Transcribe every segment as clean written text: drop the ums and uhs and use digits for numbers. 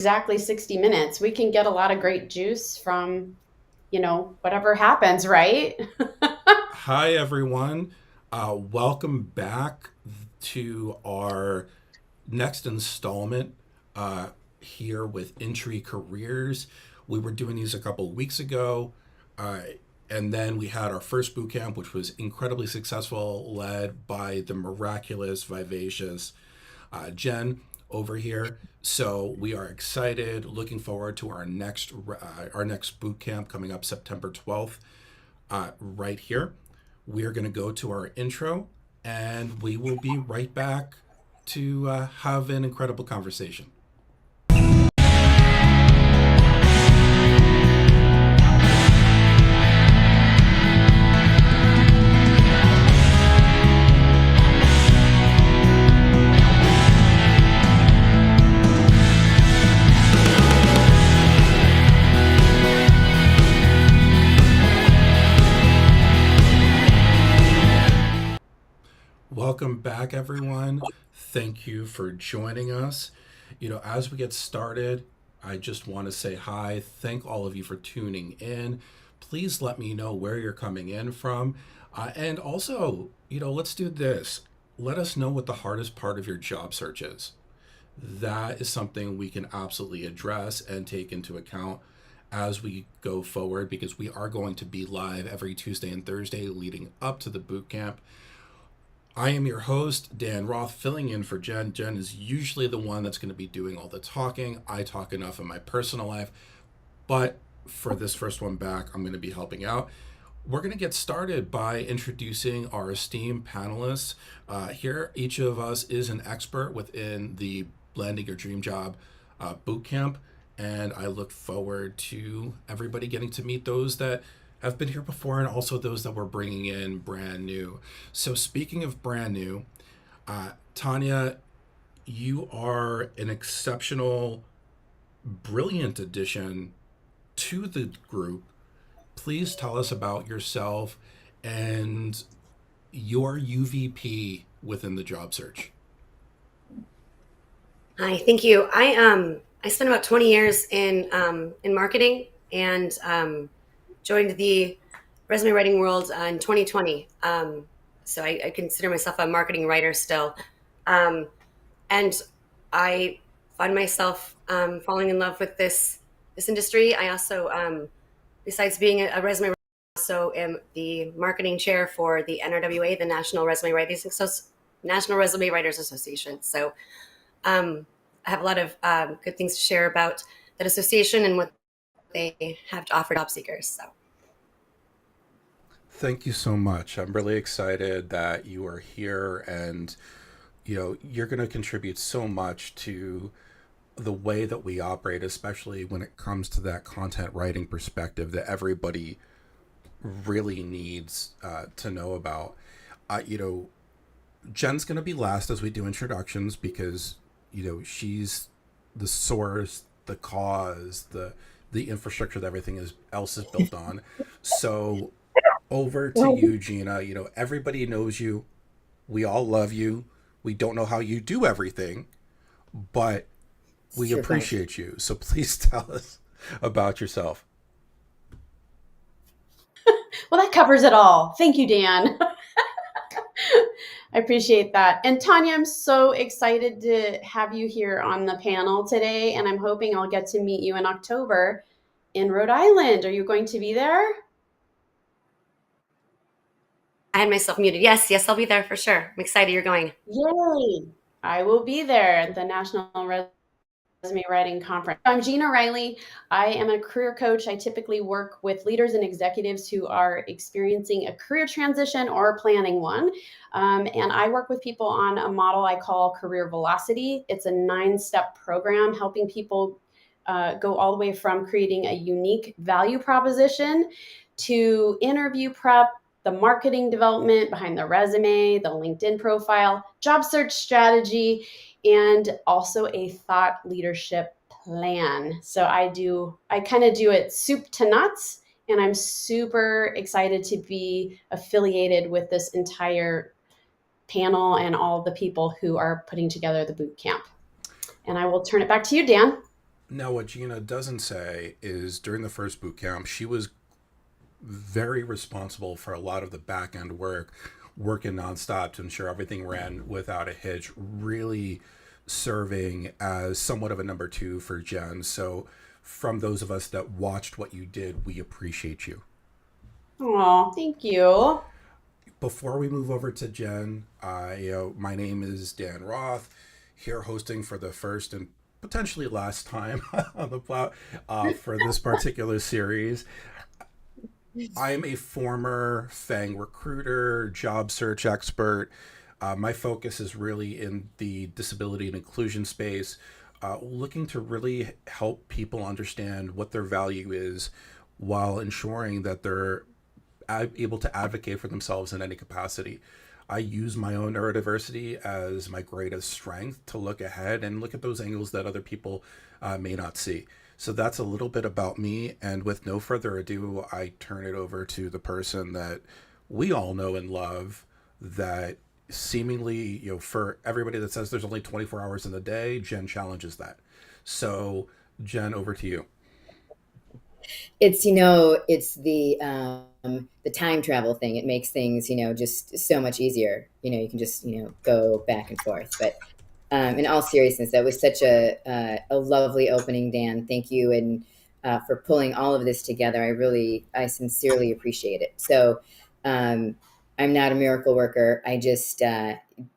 exactly 60 minutes. We can get a lot of great juice from, whatever happens, right? Hi, everyone. Welcome back to our next installment uh, here with Entry Careers. We were doing these a couple of weeks ago, uh, and then we had our first boot camp, which was incredibly successful, led by the miraculous, vivacious Jen over here. So we are excited, looking forward to our next boot camp coming up September 12th, right here. We're going to go to our intro, and we will be right back to have an incredible conversation. Welcome back, everyone. Thank you for joining us. As we get started, I just want to say hi. Thank all of you for tuning in. Please let me know where you're coming in from. And also, let's do this. Let us know what the hardest part of your job search is. That is something we can absolutely address and take into account as we go forward, because we are going to be live every Tuesday and Thursday leading up to the boot camp. I am your host, Dan Roth, filling in for Jen. Jen is usually the one that's going to be doing all the talking. I talk enough in my personal life, but for this first one back, I'm going to be helping out. We're going to get started by introducing our esteemed panelists. Here, each of us is an expert within the Landing Your Dream Job boot camp, and I look forward to everybody getting to meet those that have been here before and also those that we're bringing in brand new. So, speaking of brand new, Tanya, you are an exceptional, brilliant addition to the group. Please tell us about yourself and your UVP within the job search. Hi, thank you. I spent about 20 years in marketing and joined the resume writing world in 2020. So I consider myself a marketing writer still, um, and I find myself falling in love with this industry. I also, besides being a resume writer, also am the marketing chair for the NRWA, the National Resume Writers Association. So I have a lot of good things to share about that association and what they have to offer job seekers. So Thank you so much. I'm really excited that you are here, and you're going to contribute so much to the way that we operate, especially when it comes to that content writing perspective that everybody really needs to know about. Uh, you know, Jen's going to be last as we do introductions, because she's the source, the cause, the infrastructure that else is built on. So over to you, Gina. Everybody knows you. We all love you. We don't know how you do everything, but it's we true, guys. appreciate you. So please tell us about yourself. Well, that covers it all. Thank you, Dan. I appreciate that. And Tanya, I'm so excited to have you here on the panel today, and I'm hoping I'll get to meet you in October in Rhode Island. Are you going to be there? I had myself muted. Yes, yes, I'll be there for sure. I'm excited you're going. Yay! I will be there at the National Resume Writing Conference. I'm Gina Riley. I am a career coach. I typically work with leaders and executives who are experiencing a career transition or planning one. And I work with people on a model I call Career Velocity. It's a 9-step program helping people go all the way from creating a unique value proposition to interview prep, the marketing development behind the resume, the LinkedIn profile, job search strategy, and also a thought leadership plan. So I kind of do it soup to nuts, and I'm super excited to be affiliated with this entire panel and all the people who are putting together the boot camp. And I will turn it back to you, Dan. Now, what Gina doesn't say is during the first boot camp, she was very responsible for a lot of the back end work, working nonstop to ensure everything ran without a hitch, really serving as somewhat of a number two for Jen. So, from those of us that watched what you did, we appreciate you. Oh, thank you. Before we move over to Jen, my name is Dan Roth, here hosting for the first and potentially last time on the plot for this particular series. I'm a former FANG recruiter, job search expert. My focus is really in the disability and inclusion space, looking to really help people understand what their value is while ensuring that they're able to advocate for themselves in any capacity. I use my own neurodiversity as my greatest strength to look ahead and look at those angles that other people may not see. So that's a little bit about me. And with no further ado, I turn it over to the person that we all know and love, that seemingly, for everybody that says there's only 24 hours in the day, Jen challenges that. So, Jen, over to you. It's the time travel thing. It makes things, just so much easier. You can just, go back and forth. But in all seriousness, that was such a lovely opening, Dan. Thank you, and for pulling all of this together. I sincerely appreciate it. So, I'm not a miracle worker. I just,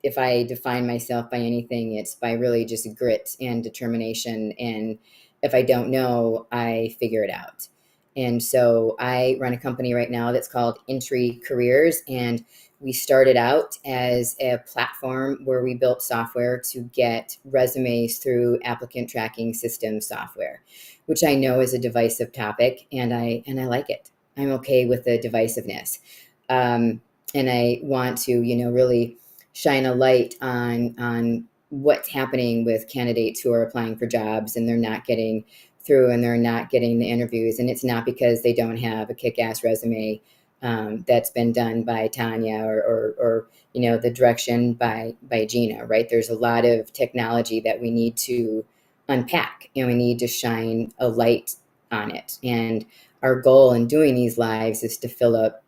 if I define myself by anything, it's by really just grit and determination. And if I don't know, I figure it out. And so I run a company right now that's called Entry Careers, and we started out as a platform where we built software to get resumes through applicant tracking system software, which I know is a divisive topic, and I like it. I'm okay with the divisiveness, and I want to, really shine a light on what's happening with candidates who are applying for jobs and they're not getting through and they're not getting the interviews. And it's not because they don't have a kick-ass resume that's been done by Tanya or the direction by Gina, right? There's a lot of technology that we need to unpack and we need to shine a light on it. And our goal in doing these lives is to fill up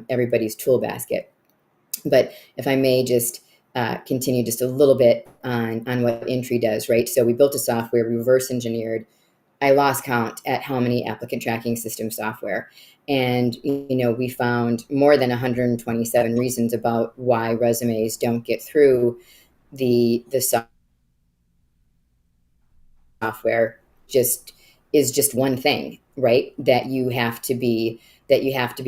everybody's tool basket. But if I may just continue just a little bit on what Entry does, right? So we built a software, reverse engineered. I lost count at how many applicant tracking system software. And, we found more than 127 reasons about why resumes don't get through the software. Just one thing, right? That you have to be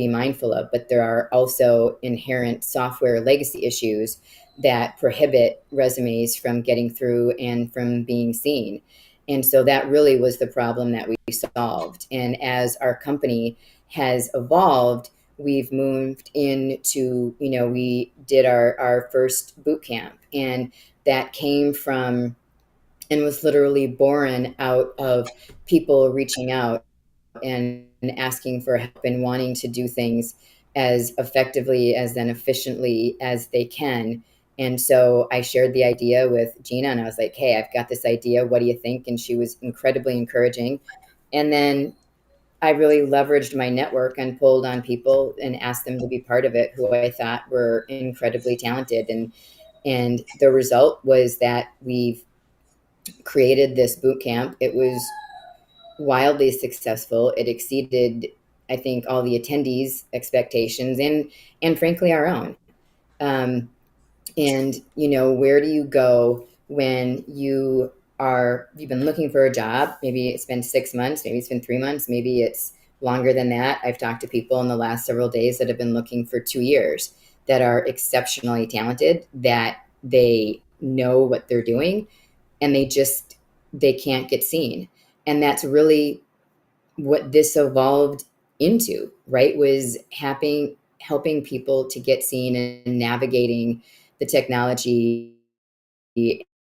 mindful of. But there are also inherent software legacy issues that prohibit resumes from getting through and from being seen. And so that really was the problem that we solved. And as our company has evolved, we've moved into, we did our first boot camp, and that came from and was literally born out of people reaching out and asking for help and wanting to do things as effectively as then efficiently as they can. And so I shared the idea with Gina and I was like, hey, I've got this idea. What do you think? And she was incredibly encouraging. And then I really leveraged my network and pulled on people and asked them to be part of it who I thought were incredibly talented. And the result was that we've created this boot camp. It was wildly successful. It exceeded, I think, all the attendees' expectations and frankly our own. And where do you go when you've been looking for a job? Maybe it's been 6 months, maybe it's been 3 months, maybe it's longer than that. I've talked to people in the last several days that have been looking for 2 years that are exceptionally talented, that they know what they're doing, and they can't get seen. And that's really what this evolved into, right? Was helping people to get seen and navigating the technology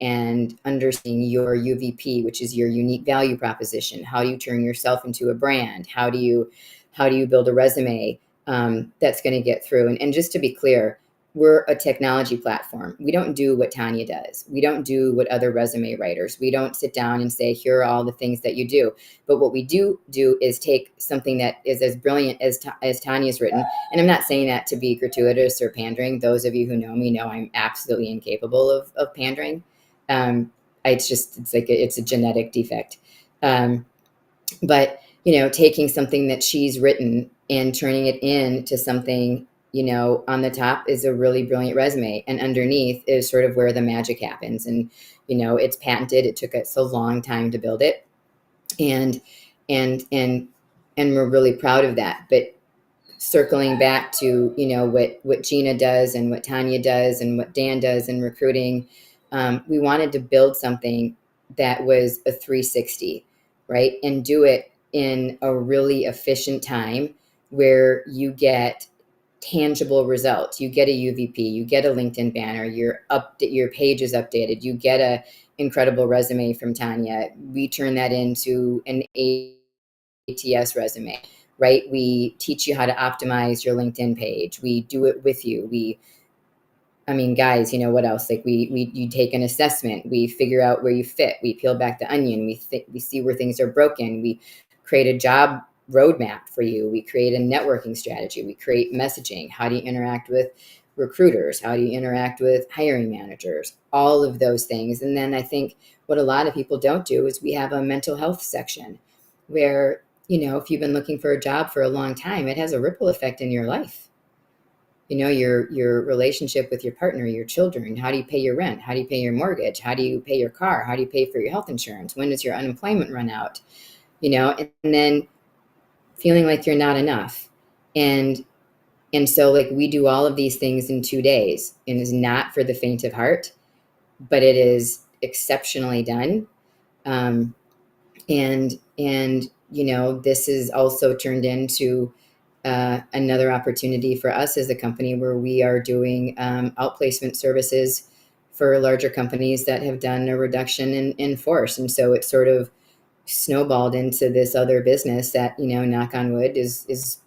and understanding your UVP, which is your unique value proposition. How do you turn yourself into a brand? How do you build a resume that's going to get through? And just to be clear, we're a technology platform. We don't do what Tanya does. We don't do what other resume writers. We don't sit down and say, here are all the things that you do. But what we do is take something that is as brilliant as Tanya's written. And I'm not saying that to be gratuitous or pandering. Those of you who know me know I'm absolutely incapable of pandering. It's a genetic defect. But, taking something that she's written and turning it into something, on the top is a really brilliant resume, and underneath is sort of where the magic happens. And, it's patented. It took us a long time to build it. And we're really proud of that. But circling back to, what Gina does and what Tanya does and what Dan does in recruiting, we wanted to build something that was a 360, right? And do it in a really efficient time where you get tangible results. You get a UVP, you get a LinkedIn banner, your page is updated, you get a incredible resume from Tanya. We turn that into an ATS resume, right? We teach you how to optimize your LinkedIn page. We do it with you. Guys, what else? Like you take an assessment, we figure out where you fit, we peel back the onion, we see where things are broken, we create a job roadmap for you, we create a networking strategy, we create messaging. How do you interact with recruiters? How do you interact with hiring managers? All of those things. And then I think what a lot of people don't do is we have a mental health section where, if you've been looking for a job for a long time, it has a ripple effect in your life. Your relationship with your partner, your children. How do you pay your rent? How do you pay your mortgage? How do you pay your car? How do you pay for your health insurance? When does your unemployment run out? And then feeling like you're not enough. And so like we do all of these things in 2 days, and is not for the faint of heart, but it is exceptionally done. This is also turned into another opportunity for us as a company where we are doing outplacement services for larger companies that have done a reduction in force. And so it sort of snowballed into this other business that, knock on wood, is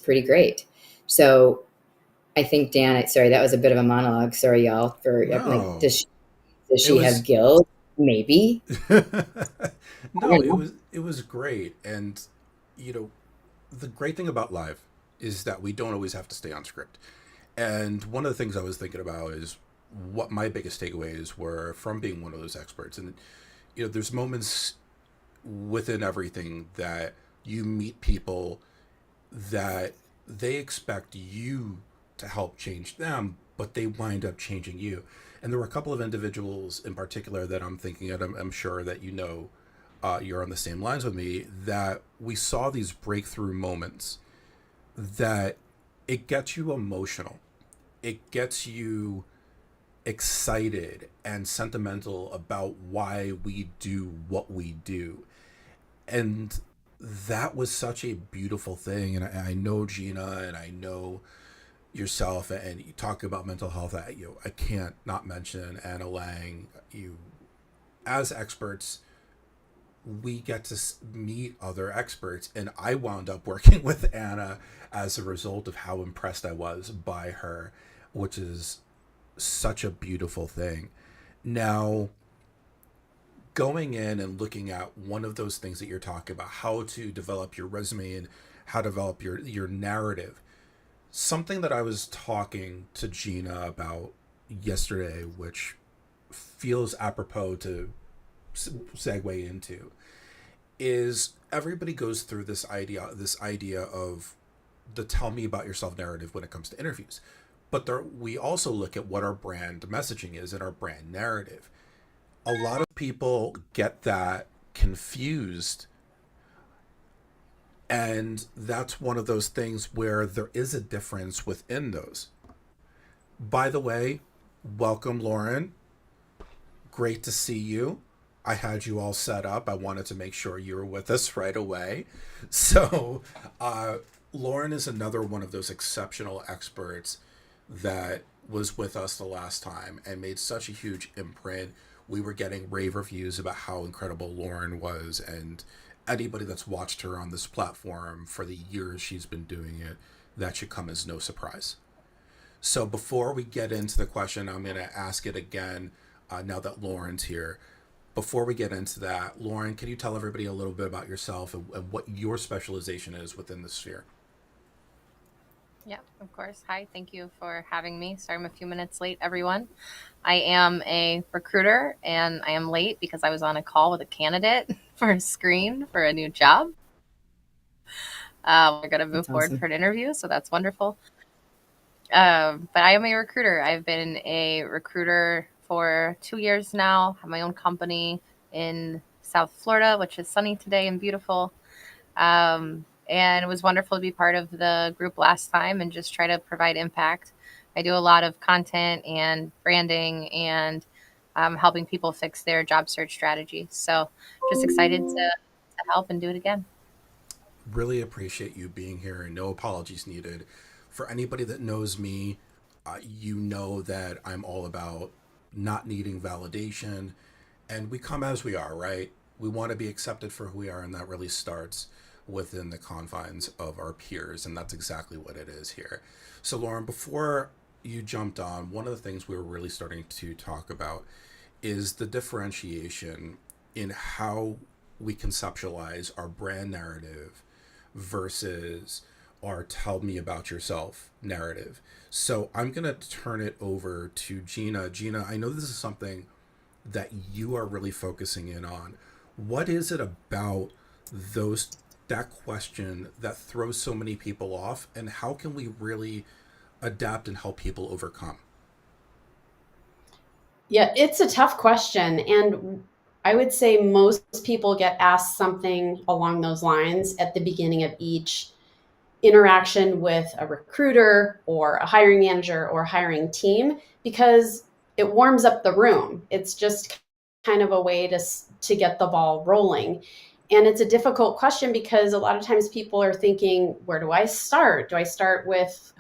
pretty great. So I think, Dan, sorry, that was a bit of a monologue. Sorry, y'all. No. Does she have guilt? Maybe. No, it was great. And the great thing about live is that we don't always have to stay on script. And one of the things I was thinking about is what my biggest takeaways were from being one of those experts. And there's moments within everything that you meet people that they expect you to help change them, but they wind up changing you. And there were a couple of individuals in particular that I'm thinking of. I'm sure that you're on the same lines with me, that we saw these breakthrough moments that it gets you emotional. It gets you excited and sentimental about why we do what we do. And that was such a beautiful thing. And I know Gina and I know yourself, and you talk about mental health. I can't not mention Anna Lang. As experts, we get to meet other experts, and I wound up working with Anna as a result of how impressed I was by her, which is such a beautiful thing. Now, going in and looking at one of those things that you're talking about, how to develop your resume and how to develop your narrative, something that I was talking to Gina about yesterday, which feels apropos to segue into, is everybody goes through this idea of the tell me about yourself narrative when it comes to interviews. But we also look at what our brand messaging is and our brand narrative. A lot of people get that confused. And that's one of those things where there is a difference within those. By the way, welcome, Lauren. Great to see you. I had you all set up. I wanted to make sure you were with us right away. So Lauren is another one of those exceptional experts that was with us the last time and made such a huge imprint. We were getting rave reviews about how incredible Lauren was, and anybody that's watched her on this platform for the years she's been doing it, that should come as no surprise. So before we get into the question, I'm going to ask it again now that Lauren's here. Before we get into that, Lauren, can you tell everybody a little bit about yourself and what your specialization is within the sphere? Yeah, of course. Hi, thank you for having me. Sorry I'm a few minutes late, everyone. I am a recruiter and I am late because I was on a call with a candidate for a screen for a new job. We're going to move That's forward awesome. for an interview, so that's wonderful. But I am a recruiter. I've been a recruiter for 2 years now. I have my own company in South Florida, which is sunny today and beautiful. And it was wonderful to be part of the group last time and just try to provide impact. I do a lot of content and branding and helping people fix their job search strategy. So just excited to help and do it again. Really appreciate you being here, and no apologies needed. For anybody that knows me, you know that I'm all about not needing validation, and we come as we are, right? We want to be accepted for who we are, and that really starts within the confines of our peers, and that's exactly what it is here. So, Lauren, before you jumped on, one of the things we were really starting to talk about is the differentiation in how we conceptualize our brand narrative versus our tell me about yourself narrative. So I'm going to turn it over to Gina. Gina, I know this is something that you are really focusing in on. What is it about those that question that throws so many people off, and how can we really adapt and help people overcome? Yeah, it's a tough question. And I would say most people get asked something along those lines at the beginning of each interaction with a recruiter or a hiring manager or hiring team because it warms up the room. It's just kind of a way to get the ball rolling. And it's a difficult question because a lot of times people are thinking, where do I start? Do I start with,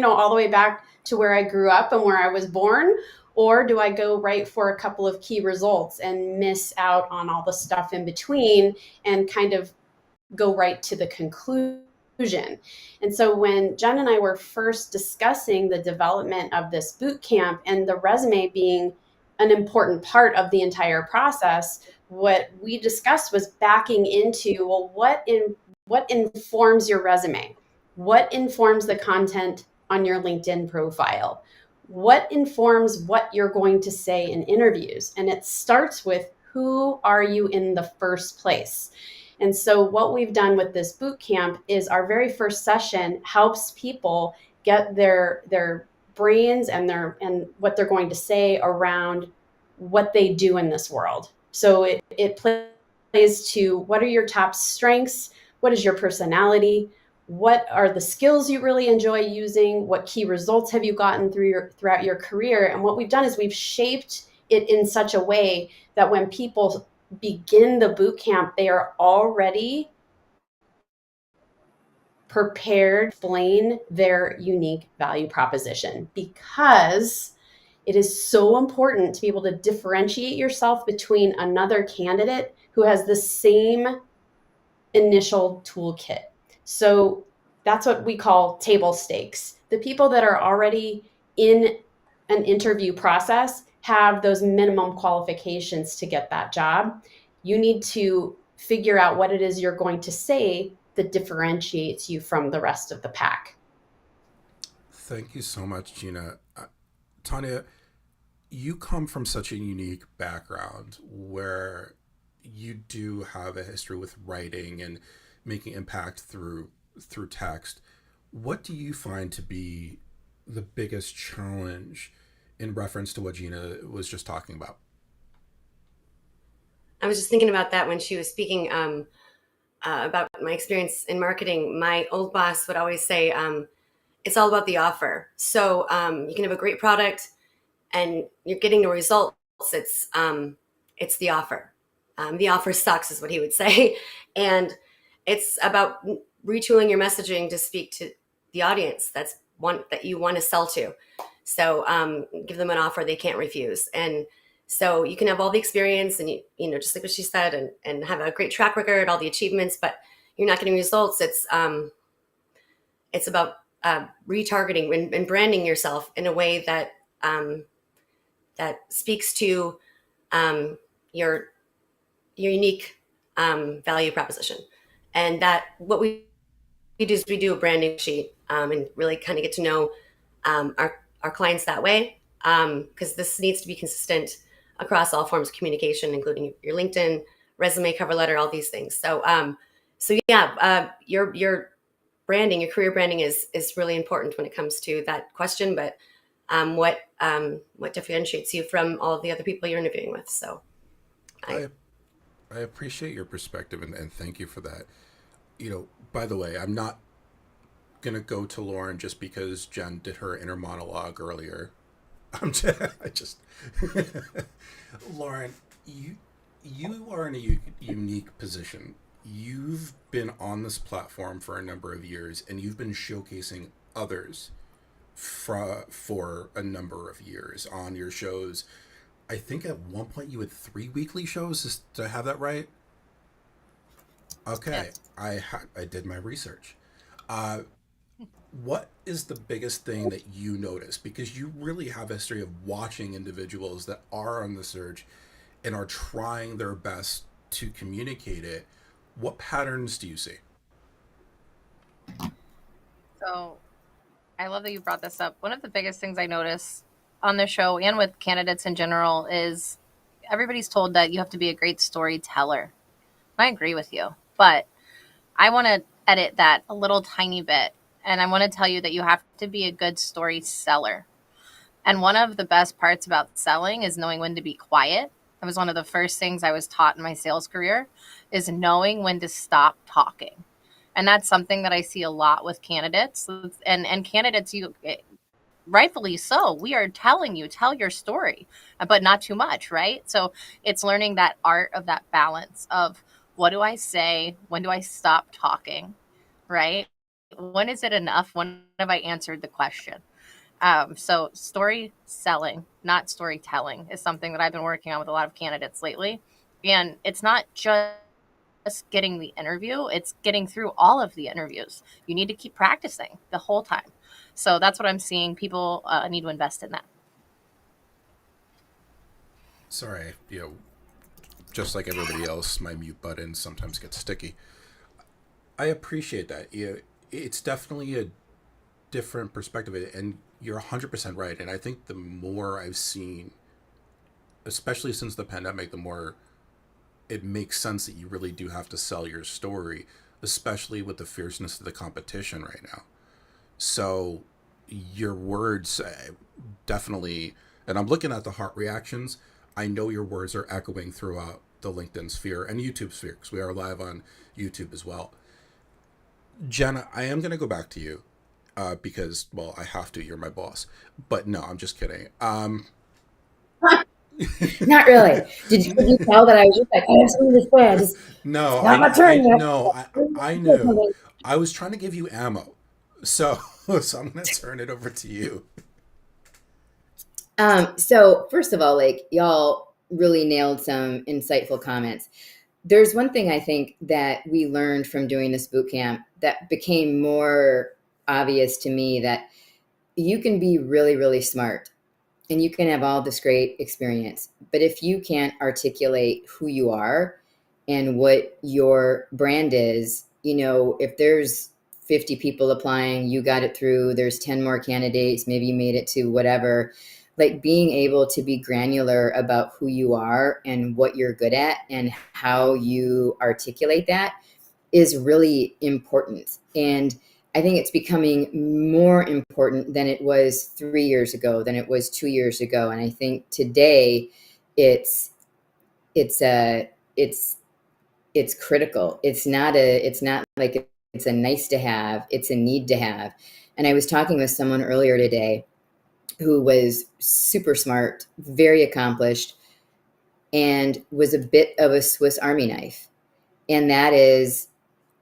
all the way back to where I grew up and where I was born? Or do I go right for a couple of key results and miss out on all the stuff in between and kind of go right to the conclusion? And so when Jen and I were first discussing the development of this boot camp and the resume being an important part of the entire process, what we discussed was backing into, well, what informs your resume? What informs the content on your LinkedIn profile? What informs what you're going to say in interviews? And it starts with, who are you in the first place? And so what we've done with this boot camp is our very first session helps people get their brains and what they're going to say around what they do in this world. So it plays to, what are your top strengths? What is your personality? What are the skills you really enjoy using? What key results have you gotten throughout your career? And what we've done is we've shaped it in such a way that when people begin the boot camp, they are already prepared to explain their unique value proposition, because it is so important to be able to differentiate yourself between another candidate who has the same initial toolkit. So that's what we call table stakes. The people that are already in an interview process have those minimum qualifications to get that job. You need to figure out what it is you're going to say that differentiates you from the rest of the pack. Thank you so much, Gina. Tanya, you come from such a unique background where you do have a history with writing and making impact through text. What do you find to be the biggest challenge in reference to what Gina was just talking about? I was just thinking about that when she was speaking about my experience in marketing. My old boss would always say, it's all about the offer. So you can have a great product and you're getting the results. It's the offer. The offer sucks is what he would say. And it's about retooling your messaging to speak to the audience that's one that you want to sell to. So give them an offer they can't refuse. And so you can have all the experience and you know, just like what she said, and have a great track record, all the achievements, but you're not getting results. It's about retargeting and branding yourself in a way that that speaks to your unique value proposition. And that what we do is we do a branding sheet and really kind of get to know our clients that way, because this needs to be consistent across all forms of communication, including your LinkedIn, resume, cover letter, all these things. So your branding, your career branding is really important when it comes to that question. But what differentiates you from all the other people you're interviewing with? So I appreciate your perspective, and thank you for that. By the way, I'm not gonna go to Lauren just because Jen did her inner monologue earlier. I just Lauren, you are in a unique position. You've been on this platform for a number of years, and you've been showcasing others for a number of years on your shows. I think at one point you had 3 weekly shows. Did I have that right? Okay, I did my research. Uh, what is the biggest thing that you notice? Because you really have a history of watching individuals that are on the surge and are trying their best to communicate it. What patterns do you see? So I love that you brought this up. One of the biggest things I notice on the show and with candidates in general is everybody's told that you have to be a great storyteller. I agree with you, but I want to edit that a little tiny bit. And I want to tell you that you have to be a good story seller. And one of the best parts about selling is knowing when to be quiet. That was one of the first things I was taught in my sales career, is knowing when to stop talking. And that's something that I see a lot with candidates. And candidates, you rightfully so, we are telling you, tell your story, but not too much, right? So it's learning that art of that balance of, what do I say? When do I stop talking, right? When is it enough? When have I answered the question? So story selling, not storytelling, is something that I've been working on with a lot of candidates lately. And it's not just getting the interview, it's getting through all of the interviews. You need to keep practicing the whole time. So that's what I'm seeing. People need to invest in that. Sorry, just like everybody else, my mute button sometimes gets sticky. I appreciate that. It's definitely a different perspective, and you're 100% right. And I think the more I've seen, especially since the pandemic, the more it makes sense that you really do have to sell your story, especially with the fierceness of the competition right now. So your words definitely, and I'm looking at the heart reactions, I know your words are echoing throughout the LinkedIn sphere and YouTube sphere, because we are live on YouTube as well. Jenna, I am going to go back to you because, well, I have to. You're my boss. But no, I'm just kidding. Not really. Did you tell that I was just like, I have something to say? I just, No, it's not my turn yet. I knew. I was trying to give you ammo. So I'm going to turn it over to you. So first of all, like, y'all really nailed some insightful comments. There's one thing I think that we learned from doing this boot camp that became more obvious to me, that you can be really, really smart and you can have all this great experience, but if you can't articulate who you are and what your brand is, if there's 50 people applying, you got it through, there's 10 more candidates, maybe you made it to whatever, like being able to be granular about who you are and what you're good at and how you articulate that is really important. And I think it's becoming more important than it was 3 years ago, than it was 2 years ago. And I think today it's critical. It's not like it's a nice to have, it's a need to have. And I was talking with someone earlier today who was super smart, very accomplished, and was a bit of a Swiss Army knife. And that is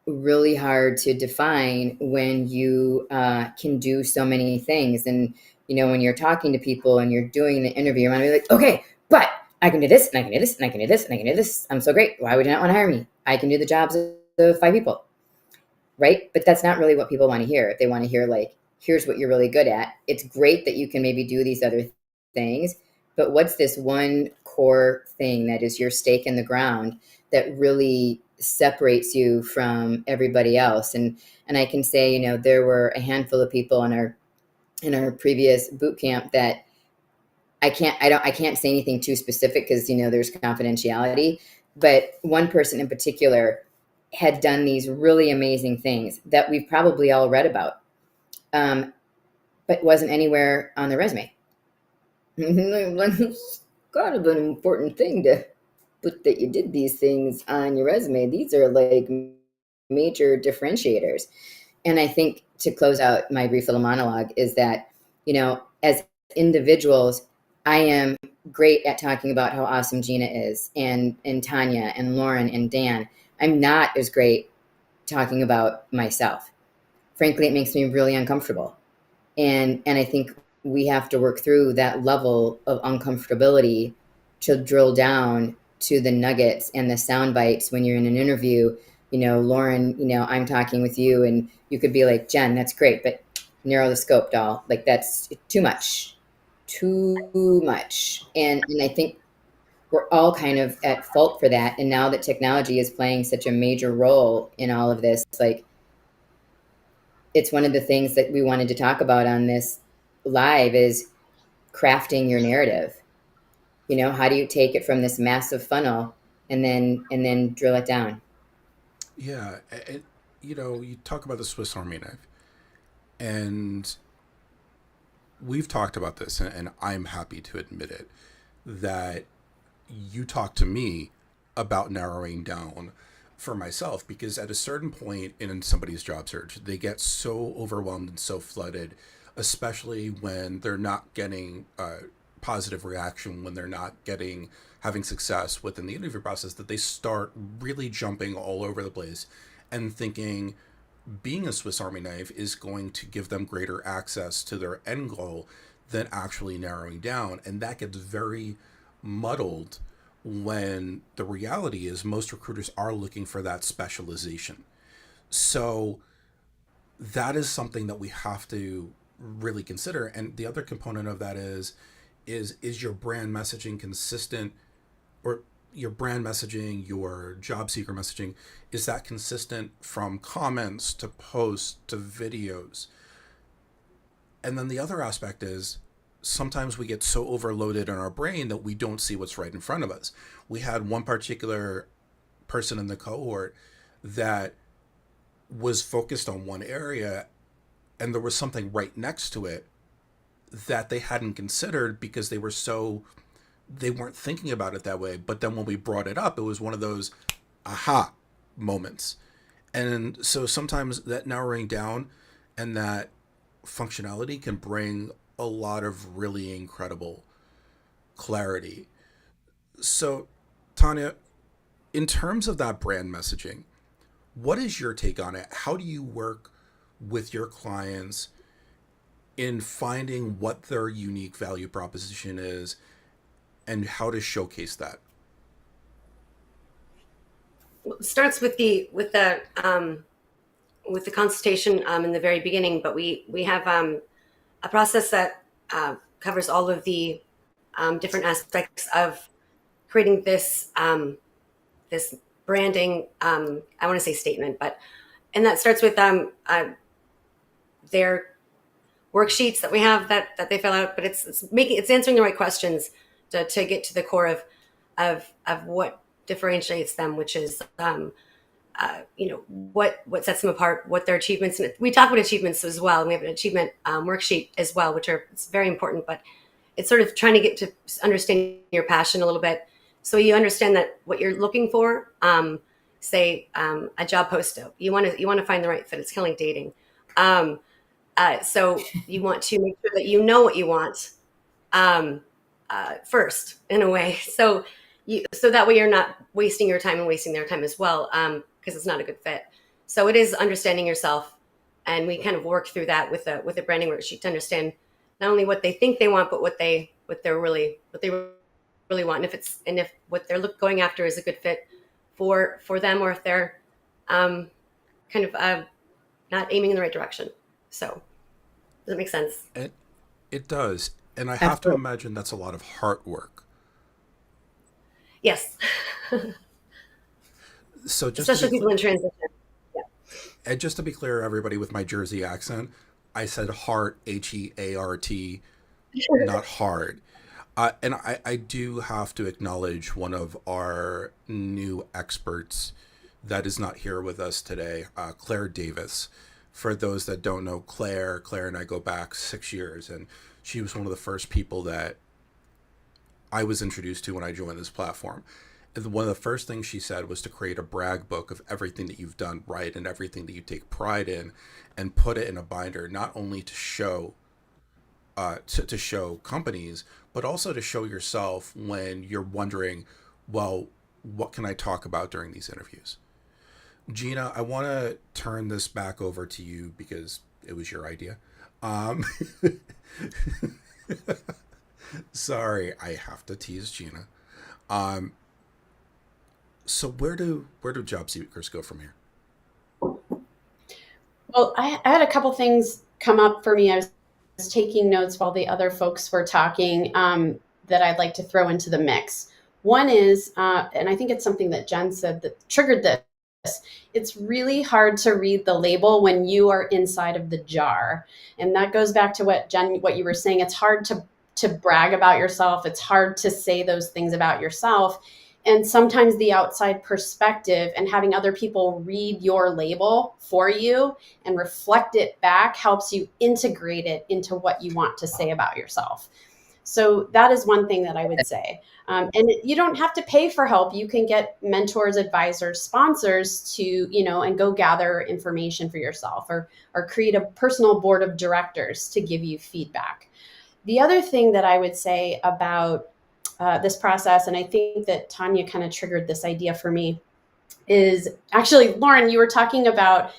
really hard to define when you can do so many things. And, when you're talking to people and you're doing the interview, you want to be like, okay, but I can do this, and I can do this, and I can do this, and I can do this. I'm so great. Why would you not want to hire me? I can do the jobs of 5 people. Right? But that's not really what people want to hear. They want to hear, like, here's what you're really good at. It's great that you can maybe do these other things, but what's this one core thing that is your stake in the ground that really separates you from everybody else? And I can say, you know, there were a handful of people in our previous boot camp that I can't say anything too specific because, you know, there's confidentiality, but one person in particular had done these really amazing things that we've probably all read about, but wasn't anywhere on the resume. It's kind of an important thing to put that you did these things on your resume. These are like major differentiators. And I think to close out my brief little monologue is that, you know, as individuals, I am great at talking about how awesome Gina is, and Tanya and Lauren and Dan. I'm not as great talking about myself. Frankly, it makes me really uncomfortable. And I think we have to work through that level of uncomfortability to drill down to the nuggets and the sound bites when you're in an interview. You know, Lauren, you know, I'm talking with you and you could be like, Jen, that's great, but narrow the scope, doll. Like, that's too much. And I think we're all kind of at fault for that. And now that technology is playing such a major role in all of this, like, it's one of the things that we wanted to talk about on this live is crafting your narrative. You know, how do you take it from this massive funnel and then drill it down? Yeah, you know, you talk about the Swiss Army knife, and we've talked about this, and I'm happy to admit it, that you talk to me about narrowing down for myself, because at a certain point in somebody's job search, they get so overwhelmed and so flooded, especially when they're not getting positive reaction, when they're not having success within the interview process, that they start really jumping all over the place and thinking being a Swiss Army knife is going to give them greater access to their end goal than actually narrowing down. And that gets very muddled when the reality is most recruiters are looking for that specialization. So that is something that we have to really consider. And the other component of that is your brand messaging consistent, or your brand messaging, your job seeker messaging, is that consistent from comments to posts to videos? And then the other aspect is sometimes we get so overloaded in our brain that we don't see what's right in front of us. We had one particular person in the cohort that was focused on one area, and there was something right next to it that they hadn't considered because they weren't thinking about it that way. But then when we brought it up, it was one of those aha moments. And so sometimes that narrowing down and that functionality can bring a lot of really incredible clarity. So, Tanya, in terms of that brand messaging, what is your take on it? How do you work with your clients in finding what their unique value proposition is and how to showcase that? It starts with the consultation in the very beginning, but we have a process that covers all of the different aspects of creating this this branding. I want to say statement, and that starts with their worksheets that we have that they fill out. But it's answering the right questions to get to the core of what differentiates them, which is what sets them apart, what their achievements. And we talk about achievements as well, and we have an achievement worksheet as well, which it's very important. But it's sort of trying to get to understand your passion a little bit, so you understand that what you're looking for. Say a job post, you want to find the right fit. It's kind of like dating. So you want to make sure that you know what you want first, in a way. So that way you're not wasting your time and wasting their time as well, because it's not a good fit. So it is understanding yourself, and we kind of work through that with a branding worksheet to understand not only what they think they want, but what they really want, and if what they're going after is a good fit for them, or if they're kind of not aiming in the right direction. So Does it make sense? And it does. And I have to Absolutely. imagine that's a lot of heart work. Yes. So just to be Especially clear, people in transition. Yeah. and just to be clear, everybody, with my Jersey accent, I said heart, Heart, not hard. And I do have to acknowledge one of our new experts that is not here with us today, Claire Davis. For those that don't know Claire and I go back 6 years, and she was one of the first people that I was introduced to when I joined this platform. And one of the first things she said was to create a brag book of everything that you've done right and everything that you take pride in, and put it in a binder, not only to show to show companies, but also to show yourself when you're wondering, well, what can I talk about during these interviews? Gina, I want to turn this back over to you because it was your idea. Um, Sorry, I have to tease Gina. Um, so where do job seekers go from here? Well, I had a couple things come up for me. I was taking notes while the other folks were talking, that I'd like to throw into the mix. One is, and I think it's something that Jen said that triggered this. It's really hard to read the label when you are inside of the jar, and that goes back to what Jen, what you were saying. It's hard to brag about yourself. It's hard to say those things about yourself. And sometimes the outside perspective and having other people read your label for you and reflect it back helps you integrate it into what you want to say about yourself. So that is one thing that I would say. And you don't have to pay for help. You can get mentors, advisors, sponsors to, and go gather information for yourself, or create a personal board of directors to give you feedback. The other thing that I would say about this process, and I think that Tanya kind of triggered this idea for me, is actually, Lauren, you were talking about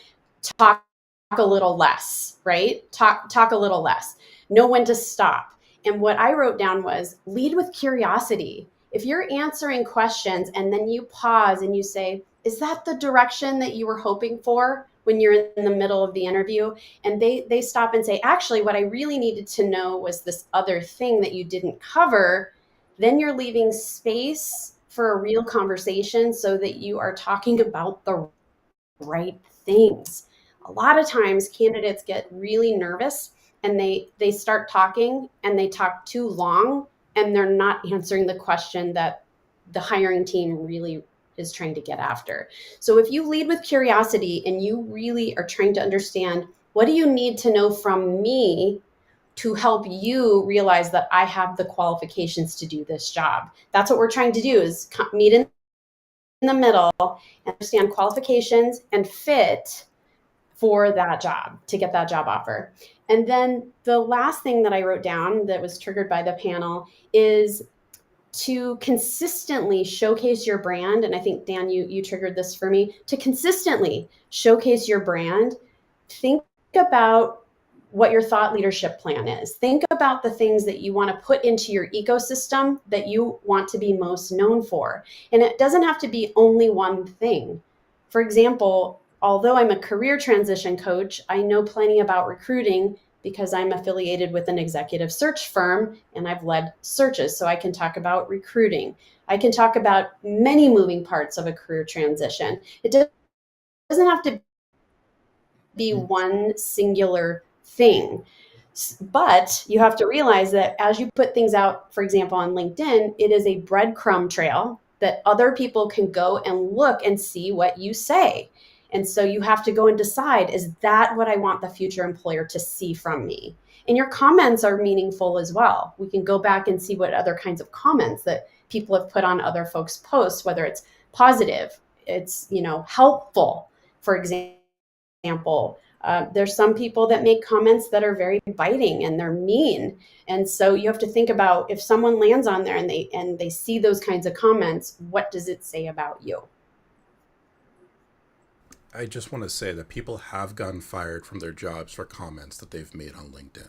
talk a little less, right? Talk a little less. Know when to stop. And what I wrote down was lead with curiosity. If you're answering questions and then you pause and you say, is that the direction that you were hoping for when you're in the middle of the interview? And they stop and say, actually, what I really needed to know was this other thing that you didn't cover. Then you're leaving space for a real conversation so that you are talking about the right things. A lot of times candidates get really nervous and they start talking and they talk too long and they're not answering the question that the hiring team really is trying to get after. So if you lead with curiosity and you really are trying to understand, what do you need to know from me to help you realize that I have the qualifications to do this job? That's what we're trying to do, is meet in the middle, understand qualifications and fit for that job, to get that job offer. And then the last thing that I wrote down that was triggered by the panel is to consistently showcase your brand. And I think, Dan, you triggered this for me, to consistently showcase your brand. Think about what your thought leadership plan is. Think about the things that you want to put into your ecosystem that you want to be most known for. And it doesn't have to be only one thing. For example, although I'm a career transition coach, I know plenty about recruiting because I'm affiliated with an executive search firm and I've led searches. So I can talk about recruiting. I can talk about many moving parts of a career transition. It doesn't have to be one singular thing. But you have to realize that as you put things out, for example, on LinkedIn, it is a breadcrumb trail that other people can go and look and see what you say. And so you have to go and decide, is that what I want the future employer to see from me? And your comments are meaningful as well. We can go back and see what other kinds of comments that people have put on other folks' posts, whether it's positive, it's helpful, for example. There's some people that make comments that are very biting and they're mean. And so you have to think about, if someone lands on there and they see those kinds of comments, what does it say about you? I just want to say that people have gotten fired from their jobs for comments that they've made on LinkedIn.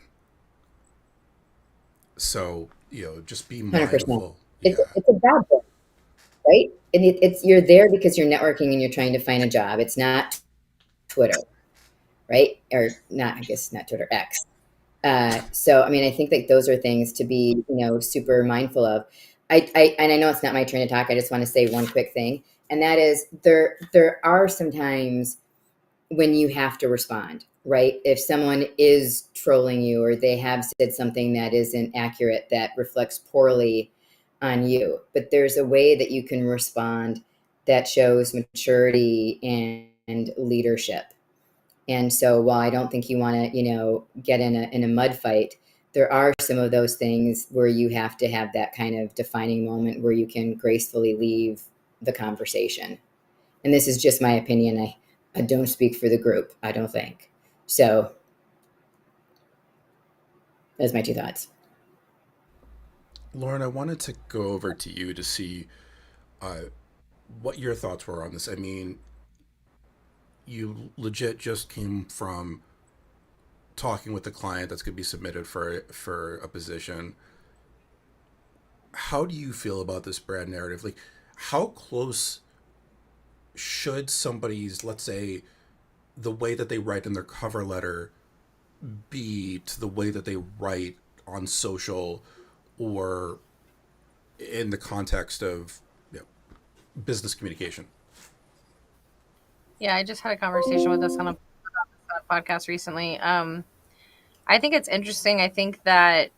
So, just be 100%. mindful. It's, Yeah. it's a bad thing, right? And it's you're there because you're networking and you're trying to find a job. It's not Twitter, right? Or not, I guess not Twitter, X. So, I mean, I think that those are things to be, super mindful of. And I know it's not my train of talk. I just want to say one quick thing, and that is there are some times when you have to respond, right? If someone is trolling you or they have said something that isn't accurate, that reflects poorly on you, but there's a way that you can respond that shows maturity and leadership. And so while I don't think you want to, get in a mud fight, there are some of those things where you have to have that kind of defining moment where you can gracefully leave the conversation. And this is just my opinion. I don't speak for the group, I don't think. So those are my two thoughts. Lauren, I wanted to go over to you to see uh, what your thoughts were on this. I mean, you legit just came from talking with the client that's going to be submitted for a position. How do you feel about this brand narrative? Like, how close should somebody's, let's say, the way that they write in their cover letter be to the way that they write on social or in the context of business communication? Yeah, I just had a conversation with this on a podcast recently. I think it's interesting. I think that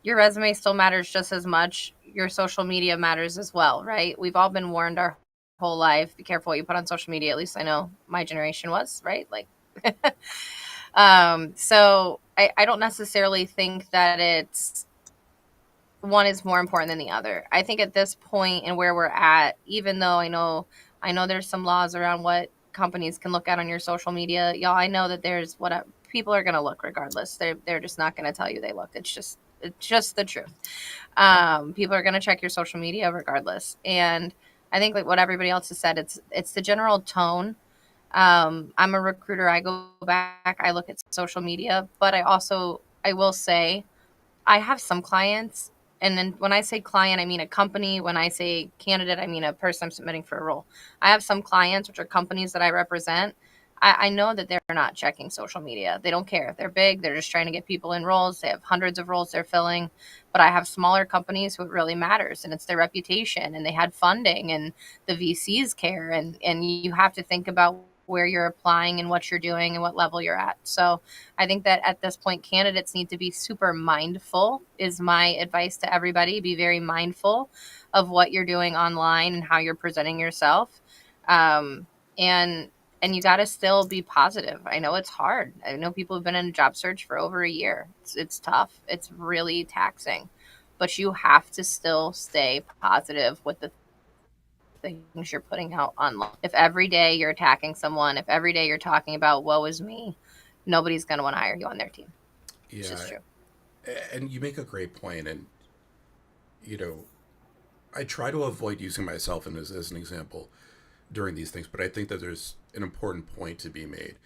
your resume still matters just as much. Your social media matters as well, right? We've all been warned our whole life, be careful what you put on social media. At least I know my generation was, right? Like, so I don't necessarily think that it's one is more important than the other. I think at this point and where we're at, even though I know there's some laws around what companies can look at on your social media, y'all, I know that there's what people are going to look regardless. They're just not going to tell you they look. It's just the truth. People are going to check your social media regardless. And I think like what everybody else has said, it's the general tone. I'm a recruiter. I go back, I look at social media, but I will say I have some clients. And then when I say client, I mean a company. When I say candidate, I mean a person I'm submitting for a role. I have some clients, which are companies that I represent. I know that they're not checking social media. They don't care. They're big. They're just trying to get people in roles. They have hundreds of roles they're filling. But I have smaller companies who it really matters, and it's their reputation, and they had funding, and the VCs care. And you have to think about where you're applying and what you're doing and what level you're at. So I think that at this point, candidates need to be super mindful is my advice to everybody. Be very mindful of what you're doing online and how you're presenting yourself. And you got to still be positive. I know it's hard. I know people have been in a job search for over a year. It's tough. It's really taxing, but you have to still stay positive with the things you're putting out online. If every day you're attacking someone, if every day you're talking about woe is me, nobody's going to want to hire you on their team. It's just true. And you make a great point. And, I try to avoid using myself as an example during these things, but I think that there's an important point to be made.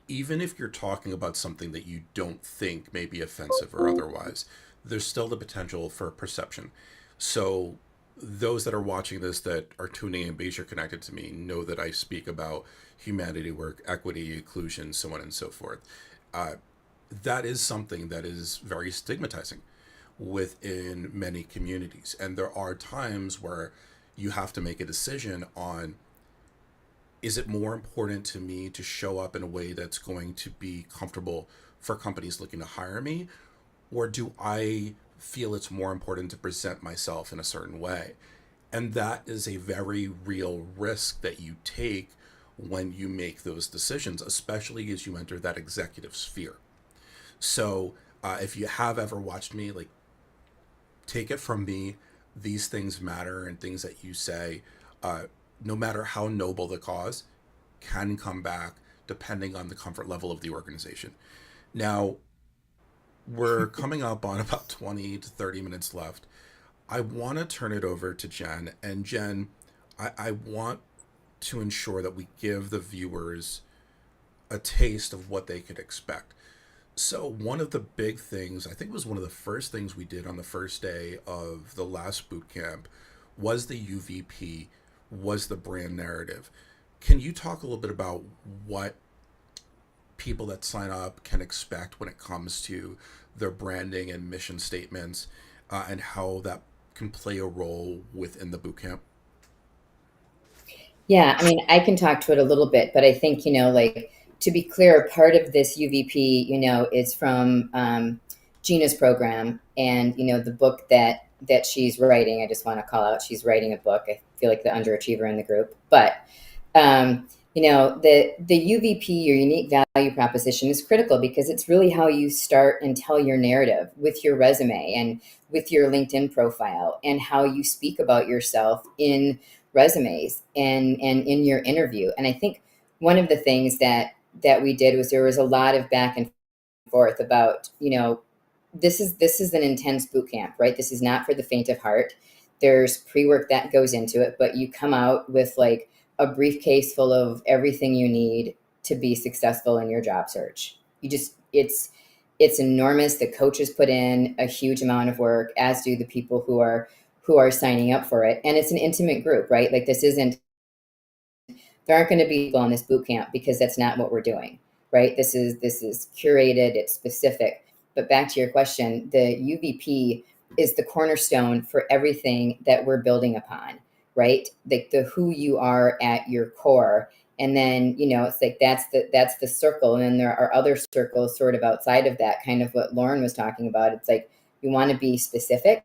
Even if you're talking about something that you don't think may be offensive or otherwise, there's still the potential for perception. So those that are watching this that are tuning in because you're connected to me know that I speak about humanity work, equity, inclusion, so on and so forth. That is something that is very stigmatizing within many communities. And there are times where you have to make a decision on, is it more important to me to show up in a way that's going to be comfortable for companies looking to hire me? Or do I feel it's more important to present myself in a certain way? And that is a very real risk that you take when you make those decisions, especially as you enter that executive sphere. So if you have ever watched me, like, take it from me, these things matter, and things that you say, no matter how noble the cause, can come back depending on the comfort level of the organization. Now, we're coming up on about 20 to 30 minutes left. I want to turn it over to Jen. And Jen, I want to ensure that we give the viewers a taste of what they could expect. So one of the big things, I think it was one of the first things we did on the first day of the last boot camp, was the UVP, was the brand narrative. Can you talk a little bit about what people that sign up can expect when it comes to their branding and mission statements, and how that can play a role within the boot camp? Yeah, I mean, I can talk to it a little bit, but I think, like, to be clear, part of this UVP, is from Gina's program, and, the book that she's writing. I just want to call out, she's writing a book. I feel like the underachiever in the group, but the UVP, your unique value proposition, is critical because it's really how you start and tell your narrative with your resume and with your LinkedIn profile, and how you speak about yourself in resumes and in your interview. And I think one of the things that we did was there was a lot of back and forth about, this is an intense boot camp, right? This is not for the faint of heart. There's pre-work that goes into it, but you come out with like a briefcase full of everything you need to be successful in your job search. It's enormous. The coaches put in a huge amount of work, as do the people who are signing up for it. And it's an intimate group, right? Like, there aren't going to be people on this boot camp because that's not what we're doing, right? This is curated, it's specific. But back to your question, the UVP is the cornerstone for everything that we're building upon, right? Like the who you are at your core. And then, it's like that's the circle. And then there are other circles sort of outside of that, kind of what Lauren was talking about. It's like you want to be specific.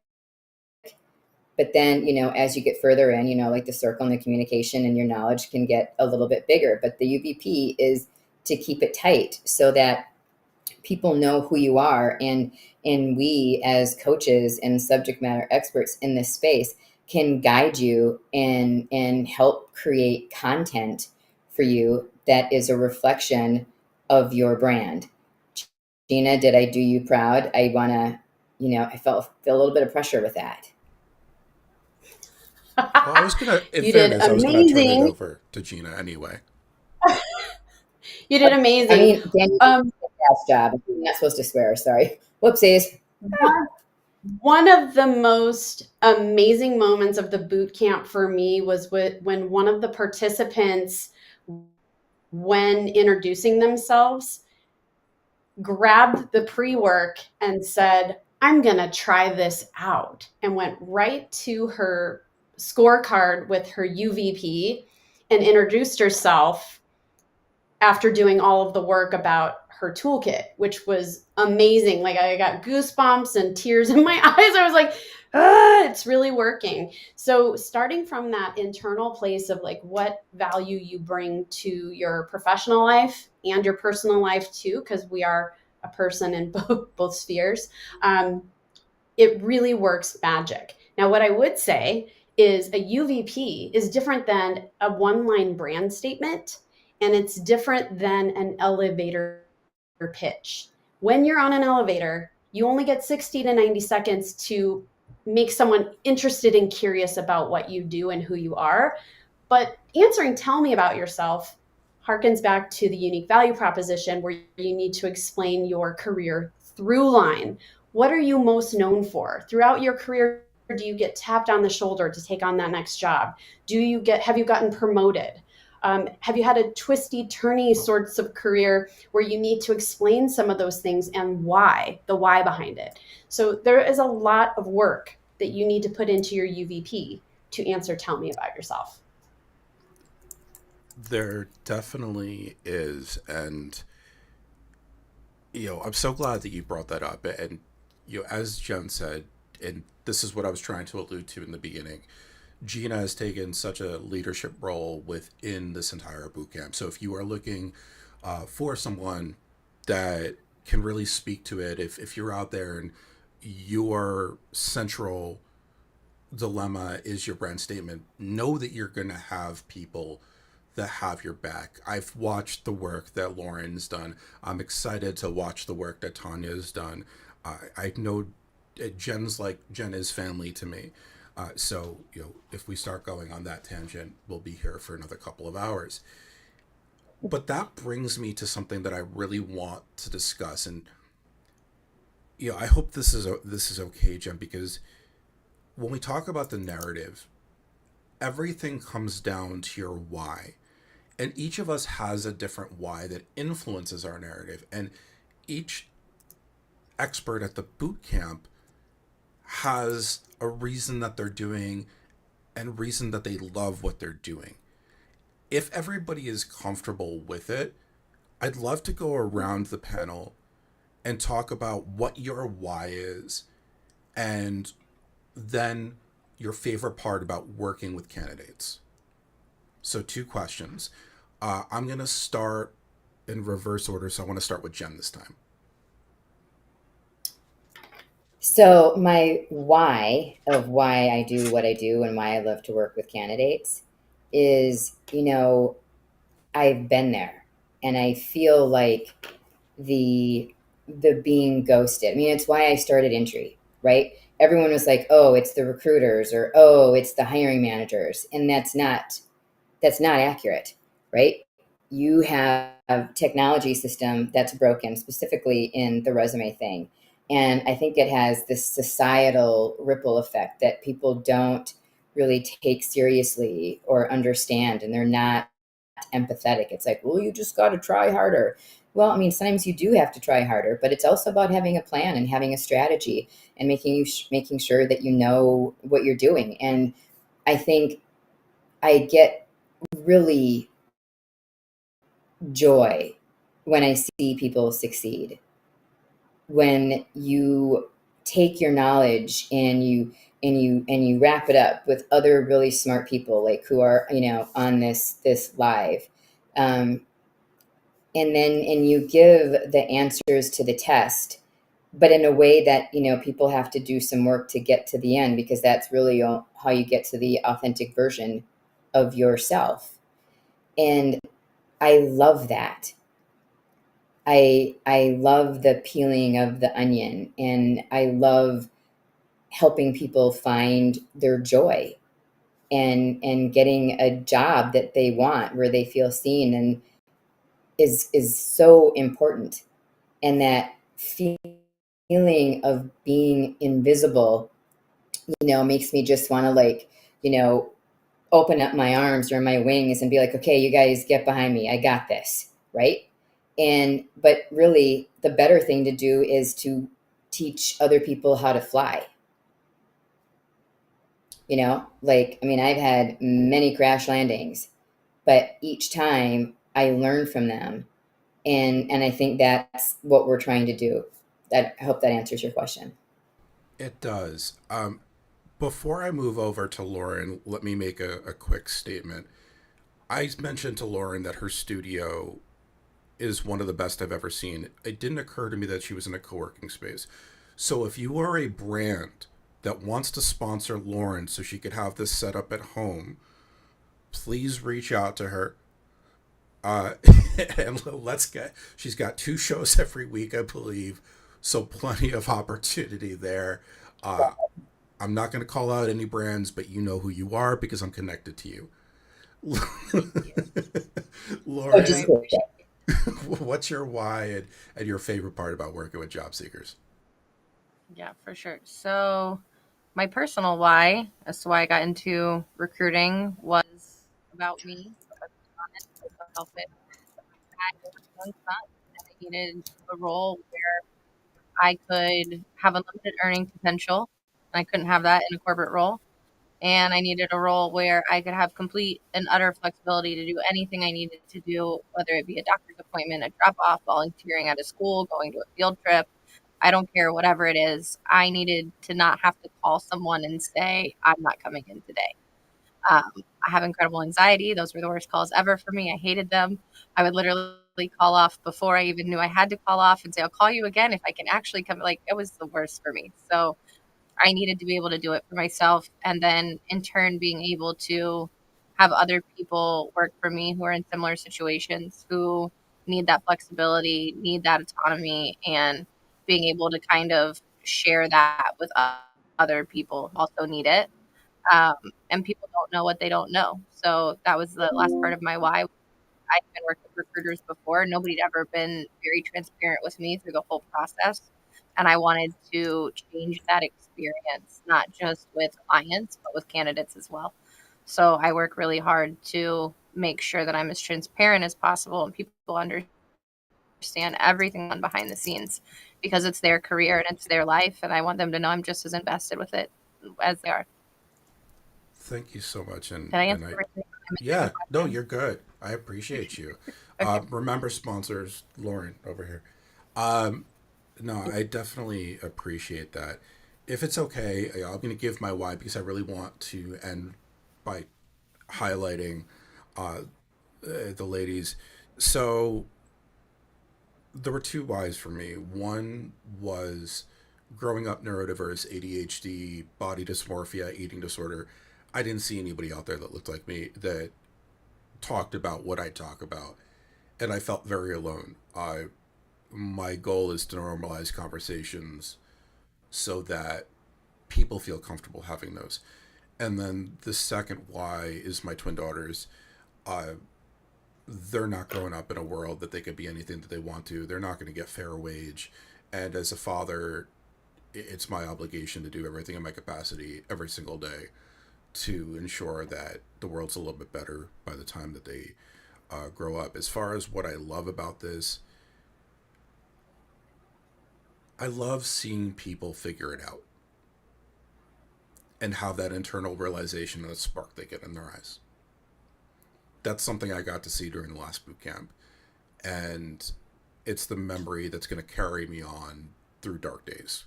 But then, as you get further in, like the circle and the communication and your knowledge can get a little bit bigger. But the UVP is to keep it tight so that people know who you are. And we as coaches and subject matter experts in this space can guide you and help create content for you that is a reflection of your brand. Gina, did I do you proud? I want to, I feel a little bit of pressure with that. Well, I was gonna turn it over to Gina anyway. You did amazing. I mean, Daniel, best job. I'm not supposed to swear. Sorry. Whoopsies. One of the most amazing moments of the boot camp for me was when one of the participants, when introducing themselves, grabbed the pre-work and said, "I'm going to try this out," and went right to her scorecard with her UVP and introduced herself after doing all of the work about her toolkit, which was amazing. Like, I got goosebumps and tears in my eyes. I was like, it's really working. So starting from that internal place of like what value you bring to your professional life and your personal life too, because we are a person in both spheres, it really works magic. Now, what I would say is a UVP is different than a one-line brand statement, and it's different than an elevator pitch. When you're on an elevator, you only get 60 to 90 seconds to make someone interested and curious about what you do and who you are. But answering, "Tell me about yourself," harkens back to the unique value proposition, where you need to explain your career through line. What are you most known for? Throughout your career, do you get tapped on the shoulder to take on that next job? Have you gotten promoted? Have you had a twisty, turny sorts of career where you need to explain some of those things and why, the why behind it? So there is a lot of work that you need to put into your UVP to answer, "Tell me about yourself." There definitely is. And, I'm so glad that you brought that up. And, as Jen said, and this is what I was trying to allude to in the beginning, Gina has taken such a leadership role within this entire boot camp. So if you are looking for someone that can really speak to it, if you're out there and your central dilemma is your brand statement, know that you're going to have people that have your back. I've watched the work that Lauren's done. I'm excited to watch the work that Tanya's done. I know Jen is family to me. So, if we start going on that tangent, we'll be here for another couple of hours. But that brings me to something that I really want to discuss. And, I hope this is okay, Jen, because when we talk about the narrative, everything comes down to your why. And each of us has a different why that influences our narrative. And each expert at the boot camp has a reason that they're doing and reason that they love what they're doing. If everybody is comfortable with it, I'd love to go around the panel and talk about what your why is, and then your favorite part about working with candidates. So, two questions. I'm going to start in reverse order, so I want to start with Jen this time. So my why of why I do what I do and why I love to work with candidates is, I've been there, and I feel like the being ghosted. I mean, it's why I started Entry, right? Everyone was like, "Oh, it's the recruiters," or "Oh, it's the hiring managers," and that's not accurate, right? You have technology system that's broken, specifically in the resume thing. And I think it has this societal ripple effect that people don't really take seriously or understand, and they're not empathetic. It's like, well, you just got to try harder. Well, I mean, sometimes you do have to try harder, but it's also about having a plan and having a strategy and making sure that you know what you're doing. And I think I get really joy when I see people succeed. When you take your knowledge and you wrap it up with other really smart people, like who are on this live, um, and you give the answers to the test, but in a way that people have to do some work to get to the end, because that's really how you get to the authentic version of yourself. And I love that. I love the peeling of the onion, and I love helping people find their joy and getting a job that they want, where they feel seen, and is so important. And that feeling of being invisible, makes me just want to, like, open up my arms or my wings and be like, okay, you guys get behind me. I got this. Right. But really the better thing to do is to teach other people how to fly. Like, I mean, I've had many crash landings, but each time I learn from them. And I think that's what we're trying to do. I hope that answers your question. It does. Before I move over to Lauren, let me make a quick statement. I mentioned to Lauren that her studio is one of the best I've ever seen. It didn't occur to me that she was in a co-working space. So if you are a brand that wants to sponsor Lauren so she could have this set up at home, please reach out to her. And she's got 2 shows every week, I believe. So plenty of opportunity there. I'm not going to call out any brands, but you know who you are because I'm connected to you. Oh, just Lauren, what's your why and your favorite part about working with job seekers? Yeah, for sure. So my personal why as to why I got into recruiting was about me. If I'm being honest, mental health. I had a young son, and I needed a role where I could have unlimited earning potential. And I couldn't have that in a corporate role. And I needed a role where I could have complete and utter flexibility to do anything I needed to do, whether it be a doctor's appointment, a drop off, volunteering at a school, going to a field trip. I don't care, whatever it is. I needed to not have to call someone and say, I'm not coming in today. I have incredible anxiety. Those were the worst calls ever for me. I hated them. I would literally call off before I even knew I had to call off and say, I'll call you again if I can actually come. Like, it was the worst for me. So I needed to be able to do it for myself. And then in turn, being able to have other people work for me who are in similar situations, who need that flexibility, need that autonomy, and being able to kind of share that with other people who also need it. And people don't know what they don't know. So that was the last part of my why. I'd been working with recruiters before. Nobody'd ever been very transparent with me through the whole process. And I wanted to change that experience, not just with clients, but with candidates as well. So I work really hard to make sure that I'm as transparent as possible and people understand everything on behind the scenes, because it's their career and it's their life, and I want them to know I'm just as invested with it as they are. Thank you so much. Did I answer And everything? yeah, no, you're good. I appreciate you. Okay. Remember sponsors, Lauren over here. Um, no, I definitely appreciate that. If it's okay, I'm going to give my why because I really want to end by highlighting uh, the ladies. So there were two whys for me. One was growing up neurodiverse, ADHD, body dysmorphia, eating disorder. I didn't see anybody out there that looked like me that talked about what I talk about, and I felt very alone. My goal is to normalize conversations so that people feel comfortable having those. And then the second why is my twin daughters. Uh, they're not growing up in a world that they could be anything that they want to. They're not going to get fair wage. And as a father, it's my obligation to do everything in my capacity every single day to ensure that the world's a little bit better by the time that they grow up. As far as what I love about this, I love seeing people figure it out and have that internal realization and the spark they get in their eyes. That's something I got to see during the last boot camp. And it's the memory that's going to carry me on through dark days.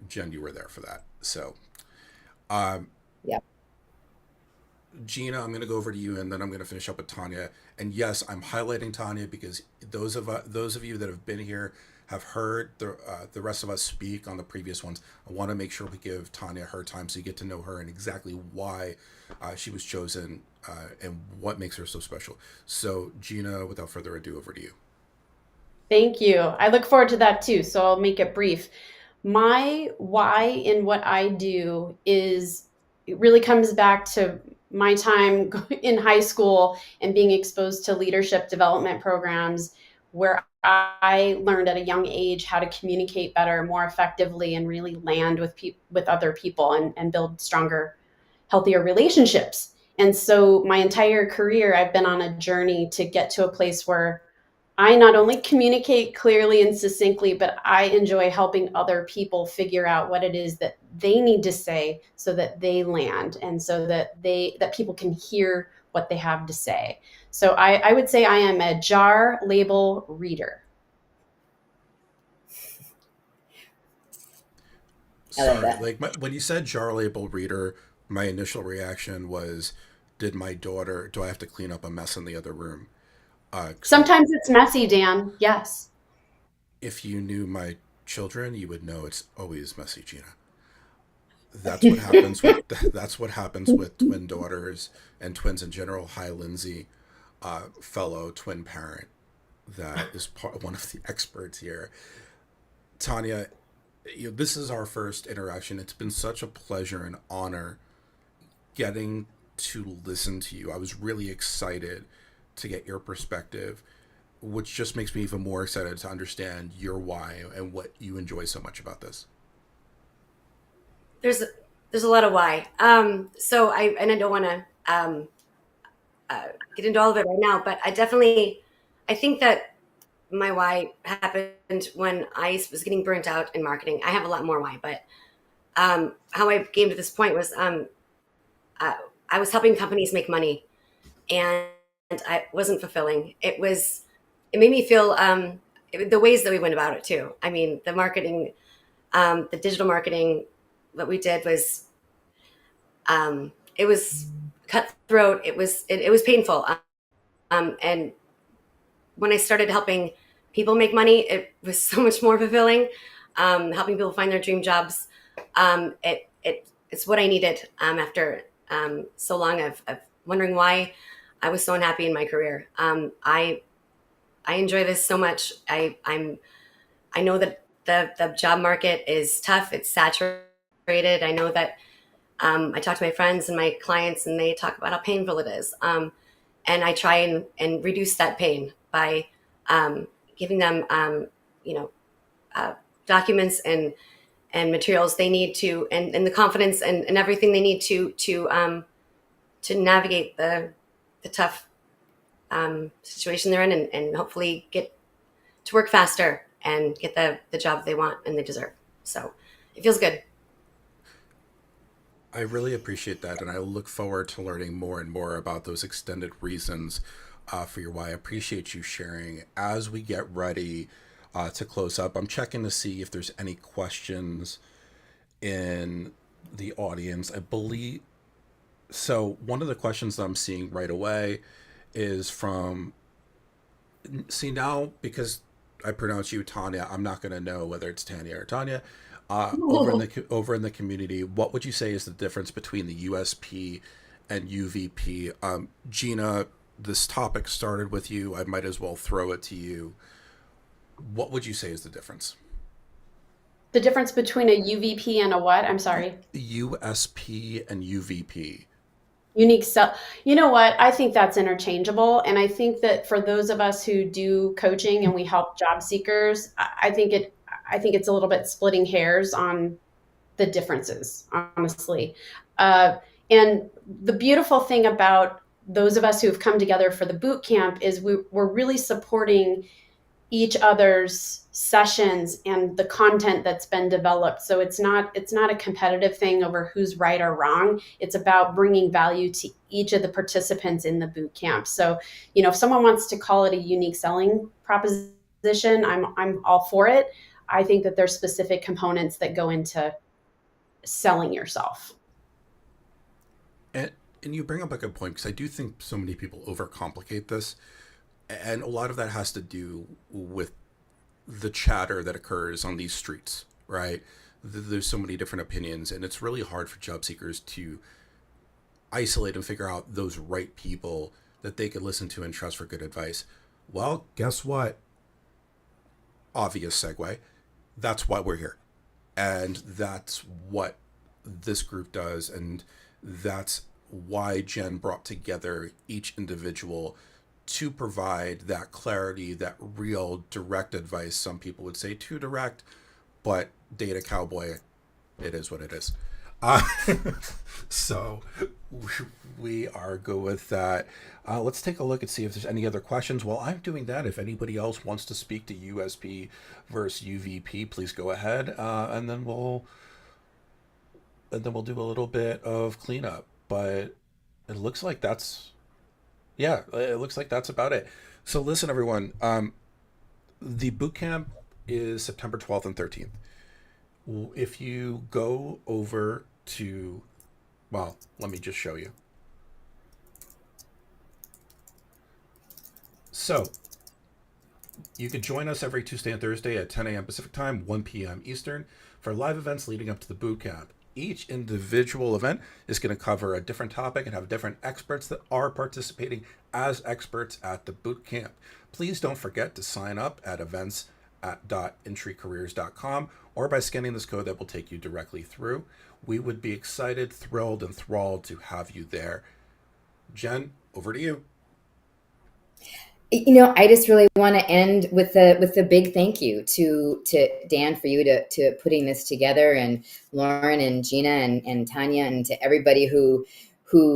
Jen, you were there for that. So, um, Yeah. Gina, I'm going to go over to you, and then I'm going to finish up with Tanya. And yes, I'm highlighting Tanya because those of you that have been here have heard the rest of us speak on the previous ones. I want to make sure we give Tanya her time so you get to know her and exactly why she was chosen and what makes her so special. So, Gina, without further ado, over to you. Thank you. I look forward to that too, so I'll make it brief. My why in what I do is it really comes back to my time in high school and being exposed to leadership development programs where I learned at a young age how to communicate better, more effectively, and really land with other people and build stronger, healthier relationships. And so my entire career, I've been on a journey to get to a place where I not only communicate clearly and succinctly, but I enjoy helping other people figure out what it is that they need to say so that they land and so that people can hear what they have to say. So I would say I am a jar label reader. I love Sorry, that. like when you said jar label reader, my initial reaction was, do I have to clean up a mess in the other room? Sometimes it's messy, Dan. Yes. If you knew my children, you would know it's always messy, Gina. That's what happens with that's what happens with twin daughters and twins in general. Hi, Lindsay, fellow twin parent that is one of the experts here. Tanya, this is our first interaction. It's been such a pleasure and honor getting to listen to you. I was really excited to get your perspective, which just makes me even more excited to understand your why and what you enjoy so much about this. There's a lot of why. So I don't want to get into all of it right now, but I think that my why happened when I was getting burnt out in marketing. I have a lot more why, but how I came to this point was I was helping companies make money, and I wasn't fulfilling. It made me feel the ways that we went about it too. I mean, the marketing, the digital marketing, what we did was it was cutthroat. It was painful. And when I started helping people make money, it was so much more fulfilling. Helping people find their dream jobs. It's what I needed after so long of wondering why I was so unhappy in my career. I enjoy this so much. I know that the job market is tough. It's saturated. I know that I talk to my friends and my clients, and they talk about how painful it is. And I try and reduce that pain by giving them, documents and materials they need to, and the confidence and everything they need to navigate the tough situation they're in, and hopefully get to work faster and get the job they want and they deserve. So it feels good. I really appreciate that, and I look forward to learning more and more about those extended reasons for your why. I appreciate you sharing. As we get ready to close up, I'm checking to see if there's any questions in the audience. I believe so. One of the questions that I'm seeing right away is from, see now, because I pronounce you Tanya, I'm not going to know whether it's Tanya or Tanya. Over in the community, what would you say is the difference between the USP and UVP? Gina, this topic started with you. I might as well throw it to you. What would you say is the difference? The difference between a UVP and a what? I'm sorry. USP and UVP. Unique self. You know what? I think that's interchangeable. And I think that for those of us who do coaching and we help job seekers, I think it's a little bit splitting hairs on the differences, honestly. And the beautiful thing about those of us who have come together for the boot camp is we're really supporting each other's sessions and the content that's been developed. So it's not a competitive thing over who's right or wrong. It's about bringing value to each of the participants in the boot camp. So, if someone wants to call it a unique selling proposition, I'm all for it. I think that there's specific components that go into selling yourself. And you bring up a good point, because I do think so many people overcomplicate this. And a lot of that has to do with the chatter that occurs on these streets, right? There's so many different opinions, and it's really hard for job seekers to isolate and figure out those right people that they could listen to and trust for good advice. Well, guess what? Obvious segue. That's why we're here. And that's what this group does. And that's why Jen brought together each individual to provide that clarity, that real direct advice. Some people would say too direct, but Data Cowboy, it is what it is. So we are good with that. Let's take a look and see if there's any other questions. While I'm doing that, if anybody else wants to speak to USP versus UVP, please go ahead, and then we'll do a little bit of cleanup. But it looks like that's about it. So listen, everyone, the boot camp is September 12th and 13th. If you go over to, well, let me just show you. So you can join us every Tuesday and Thursday at 10 a.m. Pacific time, 1 p.m. Eastern, for live events leading up to the boot camp. Each individual event is going to cover a different topic and have different experts that are participating as experts at the boot camp. Please don't forget to sign up at events.intreecareers.com or by scanning this code that will take you directly through. We would be excited, thrilled, and enthralled to have you there. Jen, over to you. I just really want to end with a big thank you to Dan for you to putting this together, and Lauren and Gina and Tanya, and to everybody who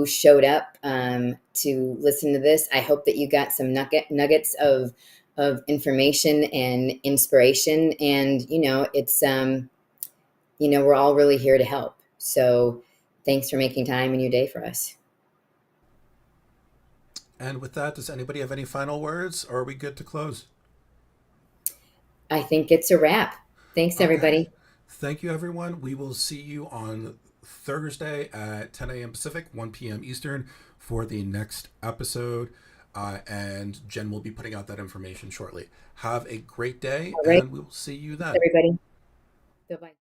showed up to listen to this. I hope that you got some nuggets of information and inspiration, and it's we're all really here to help. So thanks for making time in your day for us. And with that, does anybody have any final words, or are we good to close? I think it's a wrap. Thanks, everybody. Okay. Thank you, everyone. We will see you on Thursday at 10 a.m. Pacific, 1 p.m. Eastern for the next episode. And Jen will be putting out that information shortly. Have a great day, All right. and we will see you then. Everybody. Bye-bye.